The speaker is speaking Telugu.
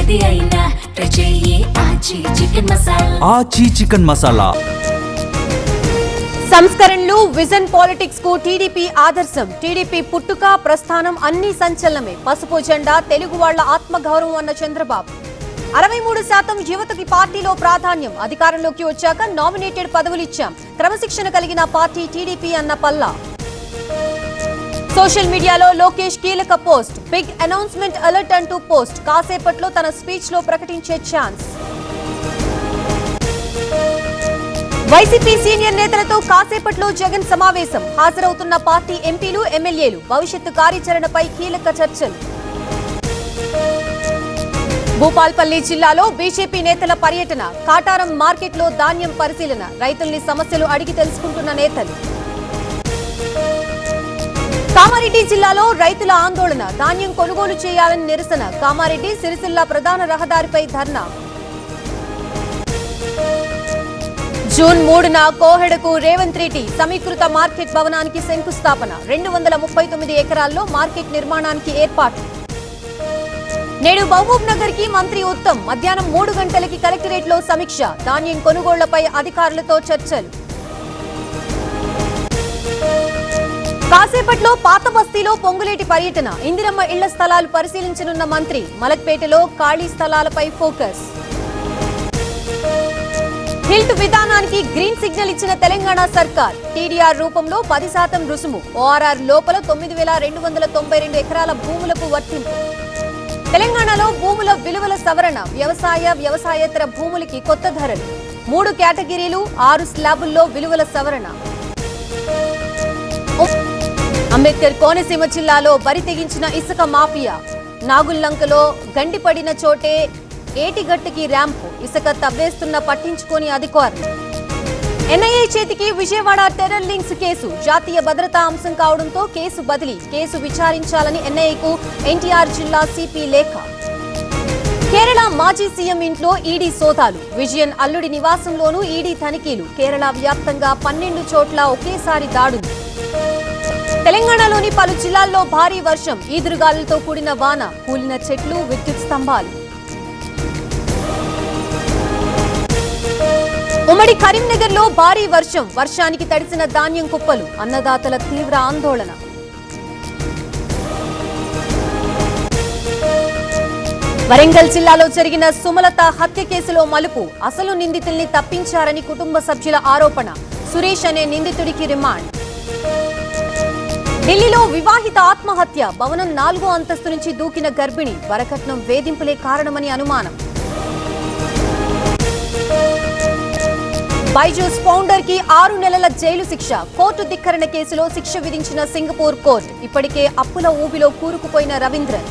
ఏది అయినా ట్రై చెయ్యి ఆచి చికెన్ మసాలా. సంస్కరణలు విజన్ పాలిటిక్స్ కు టీడీపీ ఆదర్శం. టీడీపీ పుట్టుక ప్రస్థానం అన్ని సంచలనమే. పసుపు జెండా తెలుగు వాళ్ల ఆత్మగౌరవం అన్న చంద్రబాబు. 63% యువతకి పార్టీలో ప్రాధాన్యం. అధికారంలోకి వచ్చాక నామినేటెడ్ పదవులిచ్చాం. క్రమశిక్షణ కలిగిన పార్టీ టీడీపీ అన్న పల్లా. సోషల్ మీడియాలో లోకేష్ కీలక పోస్ట్. బిగ్ అనౌన్స్మెంట్ అలర్ట్ అంటూ పోస్ట్. కాసేపట్లో తన స్పీచ్ లో ప్రకటించే ఛాన్స్. వైసీపీ సీనియర్ నేతలతో కాసేపట్లో జగన్ సమావేశం. హాజరవుతున్న పార్టీ ఎంపీలు ఎమ్మెల్యేలు. భవిష్యత్తు కార్యాచరణపై కీలక చర్చలు. భూపాల్పల్లి జిల్లాలో బీజేపీ నేతల పర్యటన. కాటారం మార్కెట్లో ధాన్యం పరిశీలన. రైతుల్ని సమస్యలు అడిగి తెలుసుకుంటున్న నేతలు. కామారెడ్డి జిల్లాలో రైతుల ఆందోళన. ధాన్యం కొనుగోలు చేయాలని నిరసన. కామారెడ్డి సిరిసిల్ల ప్రధాన రహదారిపై ధర్నా. జూన్ 3న కోహెడకు రేవంత్ రెడ్డి సమీకృత మార్కెట్ భవనానికి శంకుస్థాపన. 239 ఎకరాల్లో మార్కెట్ నిర్మాణానికి ఏర్పాటు. నేడు మహబూబ్ నగర్ కి మంత్రి ఉత్తమ్. మధ్యాహ్నం 3 గంటలకి కలెక్టరేట్ లో సమీక్ష. ధాన్యం కొనుగోళ్లపై అధికారులతో చర్చలు. కాసేపట్లో పాత బస్తీలో పొంగులేటి పర్యటన. ఇందిరమ్మ ఇళ్ల స్థలాలు పరిశీలించనున్న మంత్రి. మలక్పేటలో ఖాళీ స్థలాలపై ఫోకస్. హిల్ట్ విధానానికి గ్రీన్ సిగ్నల్ ఇచ్చిన తెలంగాణ సర్కార్. టీడీఆర్ రూపంలో 10% రుసుము. ఓఆర్ఆర్ లోపల 9292 ఎకరాల భూములకు వర్తింపు. తెలంగాణలో భూముల విలువల సవరణ. వ్యవసాయేతర భూములకి కొత్త ధరలు. 3 కేటగిరీలు 6 స్లాబుల్లో విలువల సవరణ. అంబేద్కర్ కోనసీమ జిల్లాలో బరి తెగించిన ఇసుక మాఫియా. నాగుల్లంకలో గండిపడిన చోటే ఏటిగట్టుకి ర్యాంపు. ఇసుక తవ్వేస్తున్న పట్టించుకోని అధికారులు. ఎన్ఐఏ చేతికి విజయవాడ టెర్రర్ లింక్స్ కేసు. జాతీయ భద్రతా అంశం కావడంతో కేసు బదిలీ. కేసు విచారించాలని ఎన్ఐఏకు ఎన్టీఆర్ జిల్లా సిపి లేఖ. కేరళ మాజీ సీఎం ఇంట్లో ఈడీ సోదాలు. విజయన్ అల్లుడి నివాసంలోనూ ఈడీ తనిఖీలు. కేరళ వ్యాప్తంగా 12 చోట్ల ఒకేసారి దాడులు. తెలంగాణలోని పలు జిల్లాల్లో భారీ వర్షం. ఈదురుగాలులతో కూడిన వాన. కూలిన చెట్లు, విద్యుత్ స్తంభాలు. ఉమ్మడి కరీంనగర్ లో భారీ వర్షం. వర్షానికి తడిసిన ధాన్యం కుప్పలు. అన్నదాతల తీవ్ర ఆందోళన. వరంగల్ జిల్లాలో జరిగిన సుమలత హత్య కేసులో మలుపు. అసలు నిందితుల్ని తప్పించారని కుటుంబ సభ్యుల ఆరోపణ. సురేష్ అనే నిందితుడికి రిమాండ్. ఢిల్లీలో వివాహిత ఆత్మహత్య. భవనం 4వ అంతస్తు నుంచి దూకిన గర్భిణి. వరకట్నం వేధింపులే కారణమని అనుమానం. బైజూస్ ఫౌండర్ కి 6 నెలల జైలు శిక్ష. కోర్టు ధిక్కరణ కేసులో శిక్ష విధించిన సింగపూర్ కోర్టు. ఇప్పటికే అప్పుల ఊబిలో కూరుకుపోయిన రవీంద్రన్.